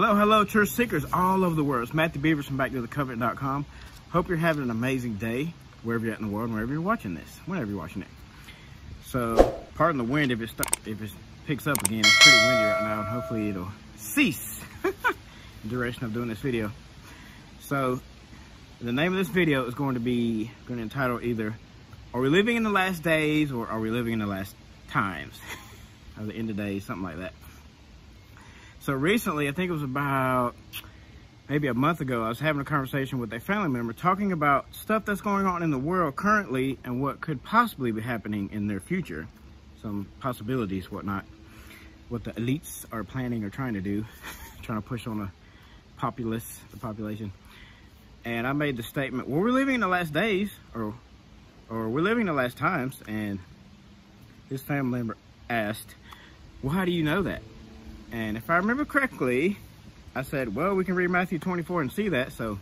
Hello, truth seekers all over the world. It's Matthew Beavers from BackToTheCovenant.com. Hope you're having an amazing day wherever you're at in the world, wherever you're watching this, whenever you're watching it. So, pardon the wind if it picks up again. It's pretty windy right now, and hopefully it'll cease the duration of doing this video. So, the name of this video is going to entitle either, Are we living in the last days, or are we living in the last times? Or the end of days, something like that. So recently, I think it was about maybe a month ago, I was having a conversation with a family member talking about stuff that's going on in the world currently and what could possibly be happening in their future. Some possibilities, whatnot, what the elites are planning or trying to do, trying to push on the population. And I made the statement, well, we're living in the last days, or we're living in the last times. And this family member asked, well, how do you know that? And if I remember correctly, I said, well, we can read Matthew 24 and see that. So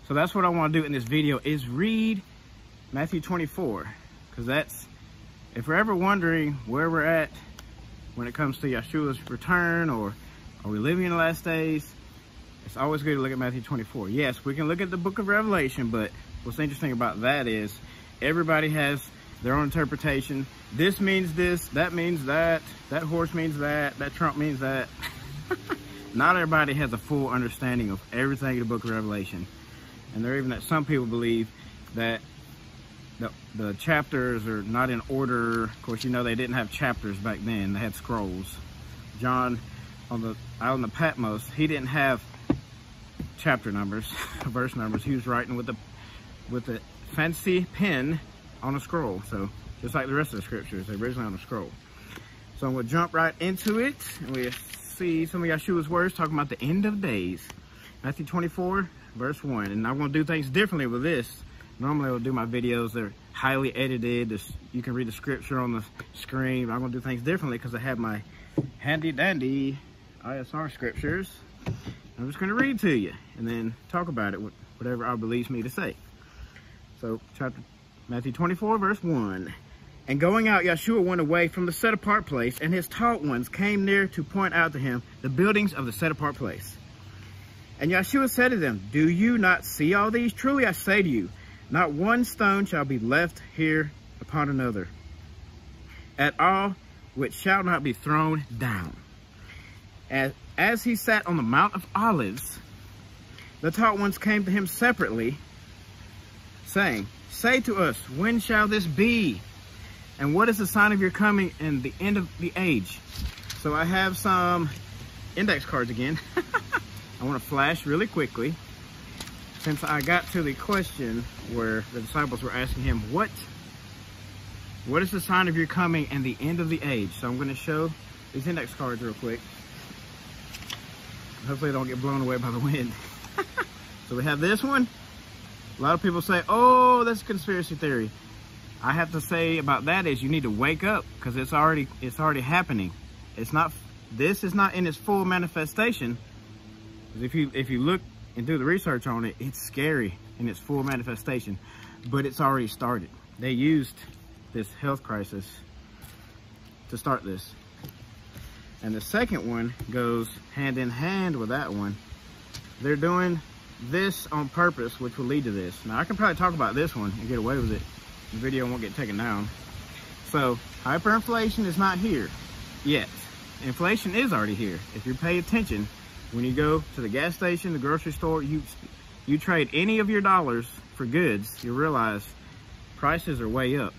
that's what I want to do in this video, is read Matthew 24. Because that's, if we're ever wondering where we're at when it comes to Yeshua's return, or are we living in the last days, it's always good to look at Matthew 24. Yes, we can look at the book of Revelation, but what's interesting about that is everybody has their own interpretation. This means this, that means that horse means that trump means that. Not everybody has a full understanding of everything in the book of Revelation. And there are even that some people believe that the chapters are not in order. Of course, you know, they didn't have chapters back then. They had scrolls. John out on the Patmos, he didn't have chapter numbers, verse numbers. He was writing with a fancy pen on a scroll. So just like the rest of the scriptures, they're originally on a scroll. So I'm going to jump right into it, and we see some of Yeshua's words talking about the end of days. Matthew 24, verse 1. And I'm going to do things differently with this. Normally I'll do my videos, they're highly edited. You can read the scripture on the screen. I'm going to do things differently because I have my handy dandy ISR scriptures. I'm just going to read to you and then talk about it, whatever I believes me to say. So Matthew 24, verse 1. And going out, Yeshua went away from the set-apart place, and his taught ones came near to point out to him the buildings of the set-apart place. And Yeshua said to them, do you not see all these? Truly I say to you, not one stone shall be left here upon another, at all which shall not be thrown down. As he sat on the Mount of Olives, the taught ones came to him separately, saying, say to us, when shall this be? And what is the sign of your coming and the end of the age? So I have some index cards again. I want to flash really quickly, since I got to the question where the disciples were asking him, what is the sign of your coming and the end of the age? So I'm going to show these index cards real quick. Hopefully they don't get blown away by the wind. So we have this one. A lot of people say, oh, that's a conspiracy theory. I have to say about that is you need to wake up, because it's already happening. This is not in its full manifestation. Because if you look and do the research on it, it's scary in its full manifestation. But it's already started. They used this health crisis to start this. And the second one goes hand in hand with that one. They're doing this on purpose, which will lead to this. Now I can probably talk about this one and get away with it. The video won't get taken down. So hyperinflation is not here yet. Inflation is already here. If you pay attention, when you go to the gas station, the grocery store, you trade any of your dollars for goods, you realize prices are way up.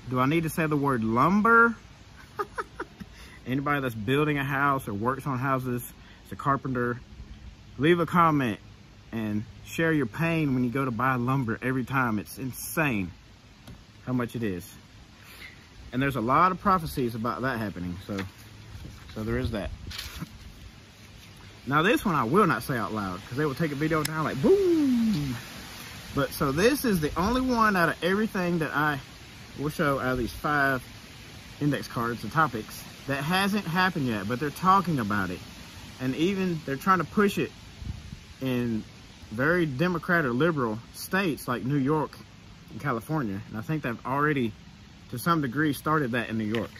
Do I need to say the word lumber? Anybody that's building a house or works on houses, is a carpenter, leave a comment and share your pain when you go to buy lumber every time. It's insane how much it is. And there's a lot of prophecies about that happening. So there is that. Now this one I will not say out loud, because they will take a video down like boom. But so this is the only one out of everything that I will show out of these 5 index cards, the topics, that hasn't happened yet, but they're talking about it. And even they're trying to push it in very Democrat or liberal states like New York and California. And I think they've already, to some degree, started that in New York.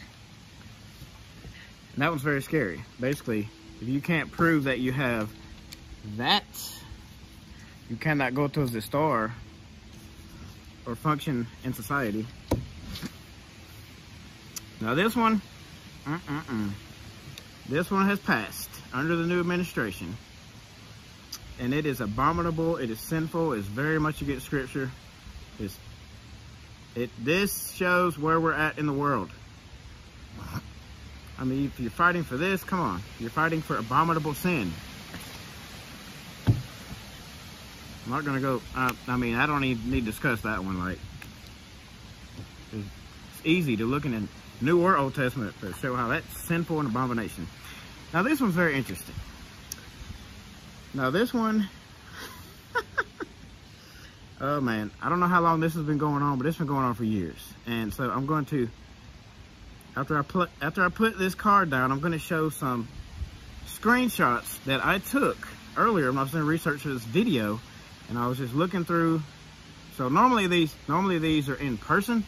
And that one's very scary. Basically, if you can't prove that you have that, you cannot go to the store or function in society. Now this one, this one has passed under the new administration. And it is abominable, it is sinful, it's very much against scripture. This shows where we're at in the world. I mean, if you're fighting for this, come on. You're fighting for abominable sin. I'm not gonna go, I mean, I don't even need to discuss that one. Like, it's easy to look in the New or Old Testament to show how that's sinful and abomination. Now this one's very interesting. Now this one, oh man, I don't know how long this has been going on, but it's been going on for years. And so I'm going to, after I put this card down, I'm going to show some screenshots that I took earlier when I was doing research for this video, and I was just looking through. So normally these are in person.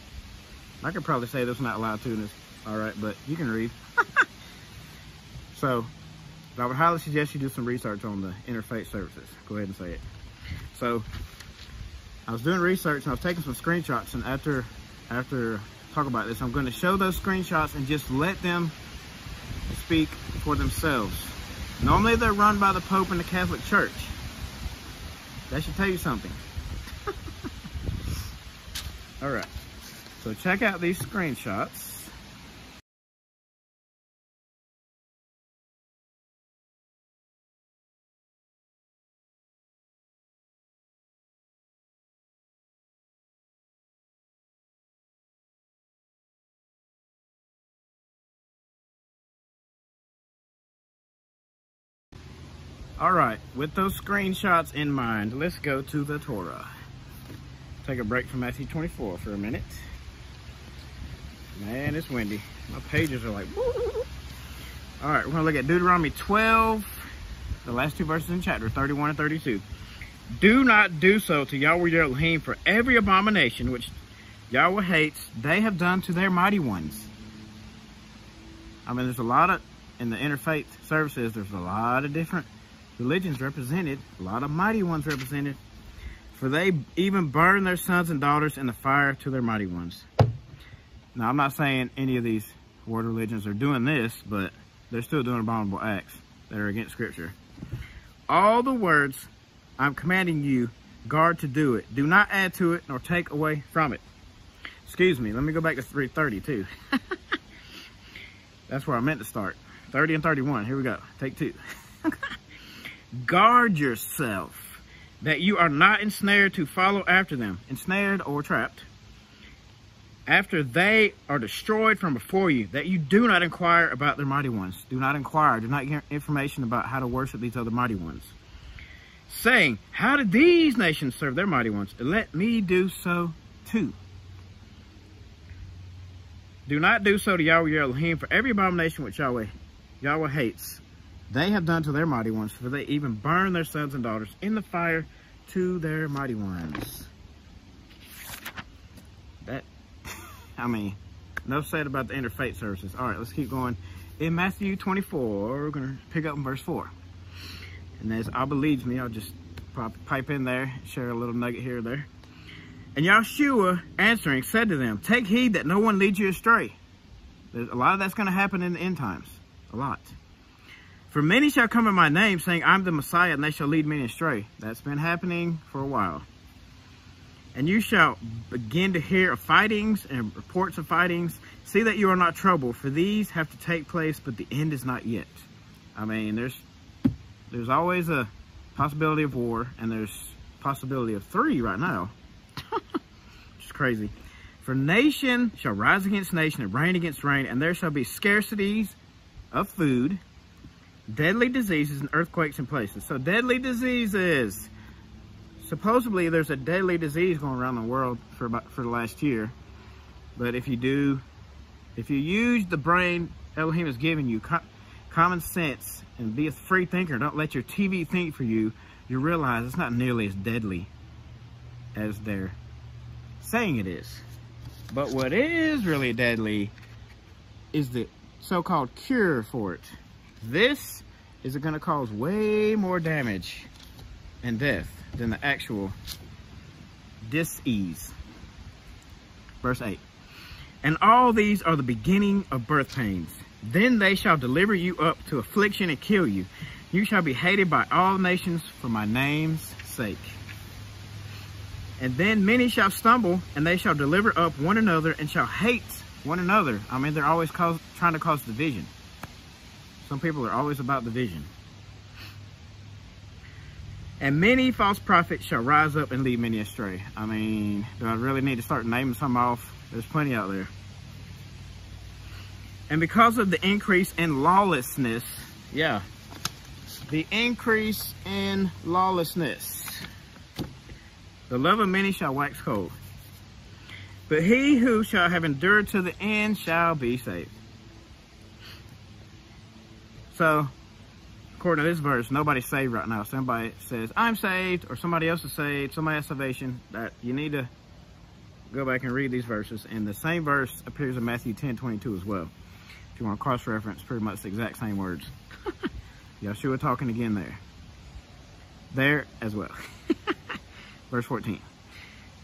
I could probably say this is not allowed to in this, all right, but you can read. So I would highly suggest you do some research on the interfaith services. Go ahead and say it. So I was doing research and I was taking some screenshots, and after talk about this, I'm going to show those screenshots and just let them speak for themselves. Normally they're run by the Pope and the Catholic Church. That should tell you something. All right, so check out these screenshots. All right, with those screenshots in mind, let's go to the Torah. Take a break from Matthew 24 for a minute. Man, it's windy. My pages are like, woo. All right, we're gonna look at Deuteronomy 12, the last two verses in chapter 31 and 32. Do not do so to Yahweh your Elohim, for every abomination which Yahweh hates, they have done to their mighty ones. I mean, there's a lot of, in the interfaith services, there's a lot of different religions represented, a lot of mighty ones represented. For they even burn their sons and daughters in the fire to their mighty ones. Now, I'm not saying any of these world religions are doing this, but they're still doing abominable acts that are against scripture. All the words I'm commanding you, guard to do it. Do not add to it nor take away from it. Excuse me, let me go back to 3:32. That's where I meant to start. 30 and 31, here we go, take two. Guard yourself, that you are not ensnared to follow after them, ensnared or trapped, after they are destroyed from before you, that you do not inquire about their mighty ones. Do not inquire, do not get information about how to worship these other mighty ones. Saying, how did these nations serve their mighty ones? Let me do so too. Do not do so to Yahweh your Elohim, for every abomination which Yahweh hates, they have done to their mighty ones, for they even burn their sons and daughters in the fire to their mighty ones. That, I mean, enough said about the interfaith services. All right, let's keep going. In Matthew 24, we're going to pick up in verse 4. And as I believes me, I'll just pipe in there, share a little nugget here or there. And Yahshua answering said to them, take heed that no one leads you astray. There's a lot of that's going to happen in the end times. A lot. For many shall come in my name, saying, I'm the Messiah, and they shall lead many astray. That's been happening for a while. And you shall begin to hear of fightings and reports of fightings. See that you are not troubled, for these have to take place, but the end is not yet. I mean, there's always a possibility of war, and there's possibility of 3 right now. Which is crazy. For nation shall rise against nation, and reign against reign, and there shall be scarcities of food, deadly diseases, and earthquakes in places. So deadly diseases. Supposedly there's a deadly disease going around the world for the last year. But if you use the brain Elohim has given you, common sense, and be a free thinker, don't let your TV think for you, you realize it's not nearly as deadly as they're saying it is. But what is really deadly is the so-called cure for it. This is it going to cause way more damage and death than the actual disease. Verse 8. And all these are the beginning of birth pains. Then they shall deliver you up to affliction and kill you. You shall be hated by all nations for my name's sake. And then many shall stumble, and they shall deliver up one another, and shall hate one another. I mean, they're always trying to cause division. Some people are always about division. And many false prophets shall rise up and lead many astray. I mean, do I really need to start naming some off? There's plenty out there. And because of the increase in lawlessness, yeah, the increase in lawlessness, the love of many shall wax cold. But he who shall have endured to the end shall be saved. So, according to this verse, nobody's saved right now. Somebody says, I'm saved, or somebody else is saved, somebody has salvation. That you need to go back and read these verses. And the same verse appears in Matthew 10:22 as well. If you want to cross-reference, pretty much the exact same words. Yeshua talking again there. There as well. Verse 14.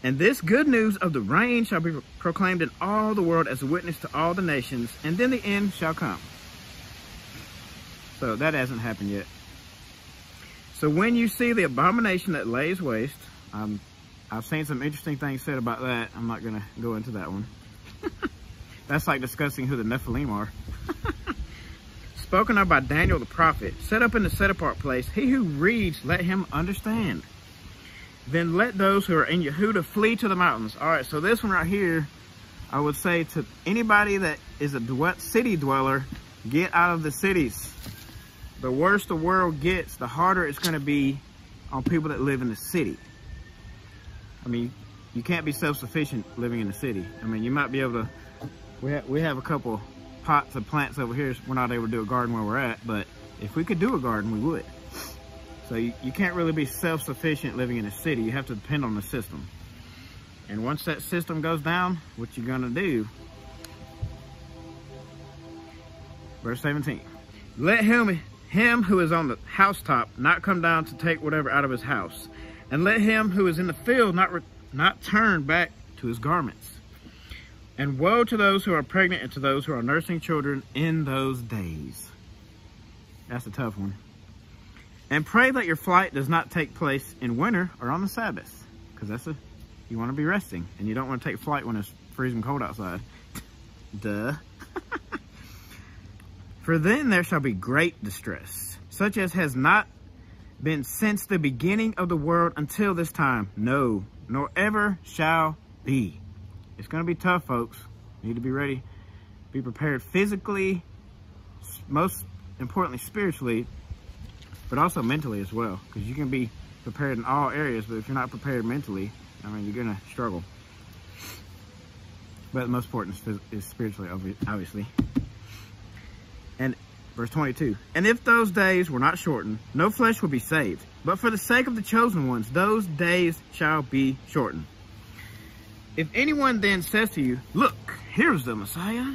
And this good news of the reign shall be proclaimed in all the world as a witness to all the nations, and then the end shall come. So that hasn't happened yet. So when you see the abomination that lays waste, I've seen some interesting things said about that. I'm not going to go into that one. That's like discussing who the Nephilim are. Spoken of by Daniel the prophet, set up in the set-apart place, he who reads, let him understand. Then let those who are in Yehuda flee to the mountains. All right, so this one right here, I would say to anybody that is a city dweller, get out of the cities. The worse the world gets, the harder it's going to be on people that live in the city. I mean, you can't be self-sufficient living in the city. I mean, you might be able to, we have a couple pots of plants over here. We're not able to do a garden where we're at, but if we could do a garden, we would. So you can't really be self-sufficient living in a city. You have to depend on the system. And once that system goes down, what you're gonna do? Verse 17. Let him who is on the housetop not come down to take whatever out of his house. And let him who is in the field not turn back to his garments. And woe to those who are pregnant and to those who are nursing children in those days. That's a tough one. And pray that your flight does not take place in winter or on the Sabbath. Because you want to be resting. And you don't want to take flight when it's freezing cold outside. Duh. For then there shall be great distress, such as has not been since the beginning of the world until this time. No, nor ever shall be. It's going to be tough, folks. You need to be ready. Be prepared physically, most importantly spiritually, but also mentally as well. Because you can be prepared in all areas, but if you're not prepared mentally, I mean, you're going to struggle. But the most important is spiritually, obviously. And verse 22, and if those days were not shortened, no flesh would be saved. But for the sake of the chosen ones, those days shall be shortened. If anyone then says to you, look, here's the Messiah,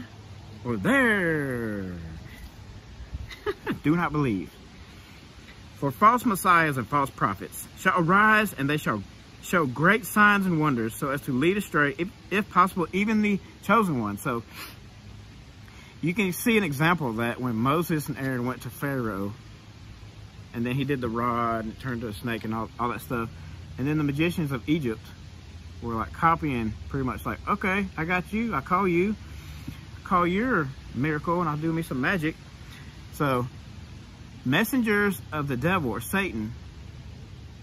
or there, do not believe. For false messiahs and false prophets shall arise, and they shall show great signs and wonders, so as to lead astray, if possible, even the chosen ones. So you can see an example of that when Moses and Aaron went to Pharaoh, and then he did the rod and it turned to a snake and all that stuff. And then the magicians of Egypt were like copying, pretty much like, okay, I got you, I call your miracle and I'll do me some magic. So messengers of the devil or Satan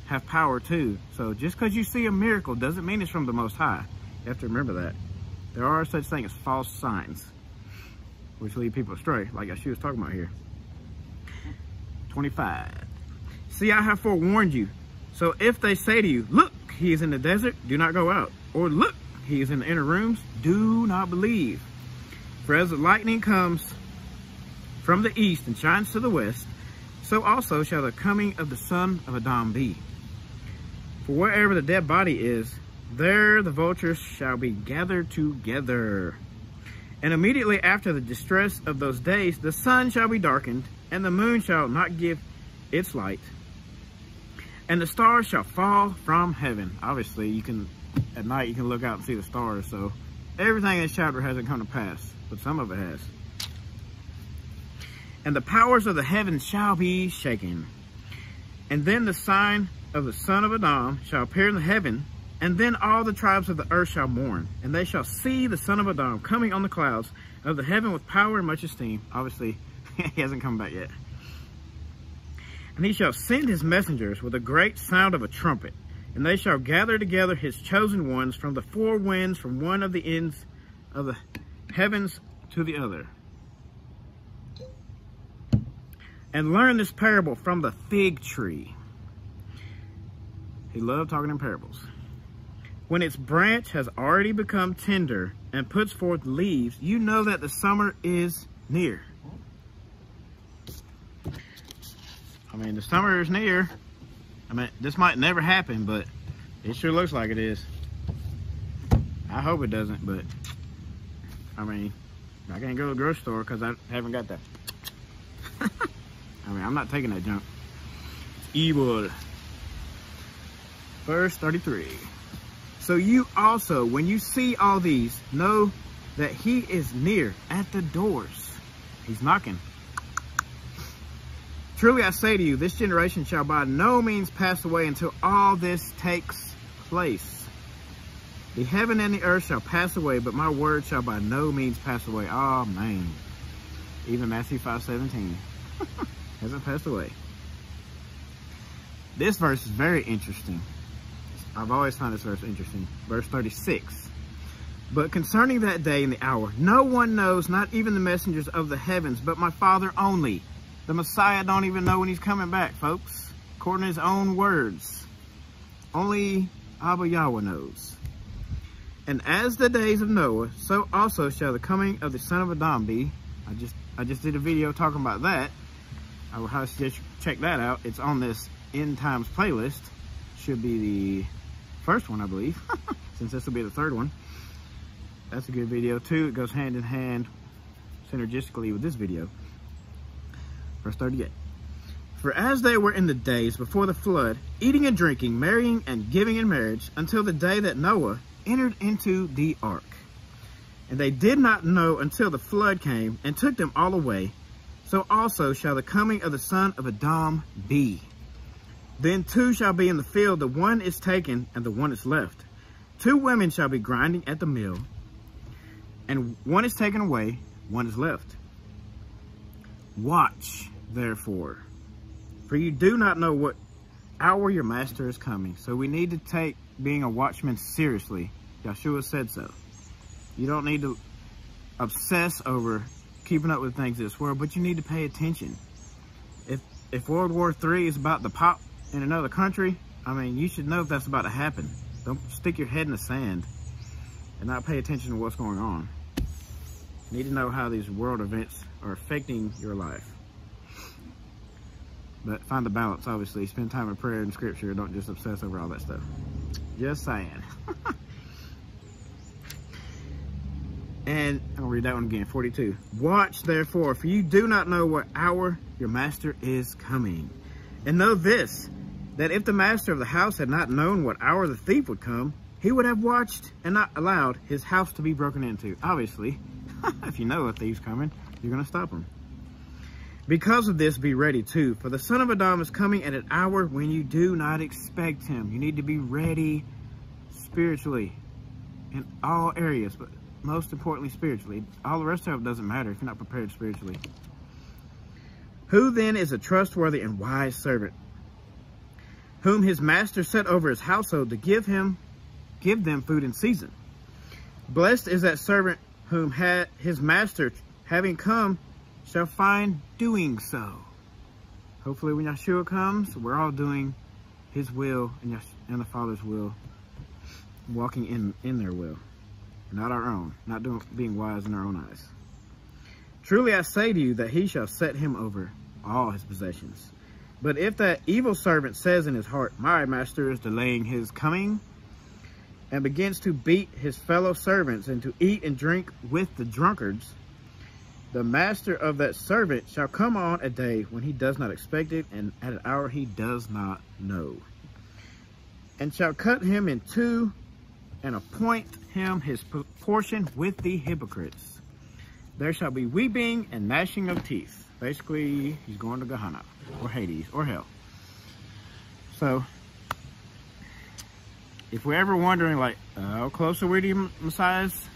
have power too. So just because you see a miracle doesn't mean it's from the Most High. You have to remember that. There are such things as false signs, which lead people astray, like Yeshua was talking about here. 25. See, I have forewarned you. So if they say to you, look, he is in the desert, do not go out. Or look, he is in the inner rooms, do not believe. For as the lightning comes from the east and shines to the west, so also shall the coming of the Son of Adam be. For wherever the dead body is, there the vultures shall be gathered together. And immediately after the distress of those days, the sun shall be darkened, and the moon shall not give its light, and the stars shall fall from heaven. Obviously, you can, at night, you can look out and see the stars, so everything in this chapter hasn't come to pass, but some of it has. And the powers of the heavens shall be shaken. And then the sign of the son of Adam shall appear in the heaven, and then all the tribes of the earth shall mourn, and they shall see the son of Adam coming on the clouds of the heaven with power and much esteem. Obviously, he hasn't come back yet. And he shall send his messengers with a great sound of a trumpet, and they shall gather together his chosen ones from the four winds, from one of the ends of the heavens to the other. And learn this parable from the fig tree. He loved talking in parables. When its branch has already become tender and puts forth leaves, you know that the summer is near. I mean, the summer is near. I mean, this might never happen, but it sure looks like it is. I hope it doesn't, but I mean, I can't go to the grocery store because I haven't got that. I mean, I'm not taking that junk. It's evil. Verse 33. So you also, when you see all these, know that he is near at the doors. He's knocking. Truly I say to you, this generation shall by no means pass away until all this takes place. The heaven and the earth shall pass away, but my word shall by no means pass away. Oh, man. Even Matthew 5:17 hasn't passed away. This verse is very interesting. I've always found this verse interesting. Verse 36. But concerning that day and the hour, no one knows, not even the messengers of the heavens, but my Father only. The Messiah don't even know when he's coming back, folks. According to his own words. Only Abba Yahweh knows. And as the days of Noah, so also shall the coming of the Son of Adam be. I just did a video talking about that. I would highly suggest you check that out. It's on this End Times playlist. Should be the first one, I believe, since this will be the third one. That's a good video too. It goes hand in hand synergistically with this video. Verse 38. For as they were in the days before the flood, eating and drinking, marrying and giving in marriage, until the day that Noah entered into the ark. And they did not know until the flood came and took them all away. So also shall the coming of the Son of Adam be. Then two shall be in the field, the one is taken and the one is left. Two women shall be grinding at the mill, and one is taken away, one is left. Watch, therefore, for you do not know what hour your master is coming. So we need to take being a watchman seriously. Yeshua said so. You don't need to obsess over keeping up with things in this world, but you need to pay attention. If World War III is about to pop in another country, I mean, you should know if that's about to happen. Don't stick your head in the sand and not pay attention to what's going on. You need to know how these world events are affecting your life. But find the balance, obviously. Spend time in prayer and scripture. Don't just obsess over all that stuff. Just saying. And I'll read that one again, 42. Watch, therefore, for you do not know what hour your master is coming. And know this, that if the master of the house had not known what hour the thief would come, he would have watched and not allowed his house to be broken into. Obviously, if you know a thief's coming, you're going to stop him. Because of this, be ready too, for the Son of Adam is coming at an hour when you do not expect him. You need to be ready spiritually in all areas, but most importantly spiritually. All the rest of it doesn't matter if you're not prepared spiritually. Who then is a trustworthy and wise servant, whom his master set over his household to give them food in season? Blessed is that servant whom his master, having come, shall find doing so. Hopefully when Yeshua comes, we're all doing his will and the Father's will, walking in their will, not our own, not being wise in our own eyes. Truly I say to you that he shall set him over all his possessions. But if that evil servant says in his heart, my master is delaying his coming, and begins to beat his fellow servants and to eat and drink with the drunkards, The master of that servant shall come on a day when he does not expect it, and at an hour he does not know. And shall cut him in two, and appoint him his portion with the hypocrites. There shall be weeping and gnashing of teeth. Basically, he's going to Gehenna, or Hades, or hell. So, if we're ever wondering, like, how close are we to Messiah's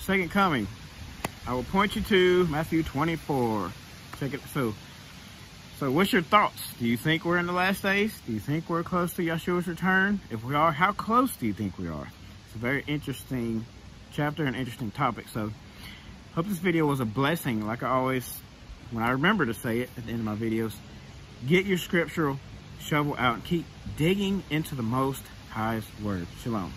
second coming, I will point you to Matthew 24. Check it. So what's your thoughts? Do you think we're in the last days? Do you think we're close to Yeshua's return? If we are, how close do you think we are? It's a very interesting chapter and interesting topic. So, hope this video was a blessing. Like I always, when I remember to say it at the end of my videos, get your scriptural shovel out and keep digging into the Most High's word. Shalom.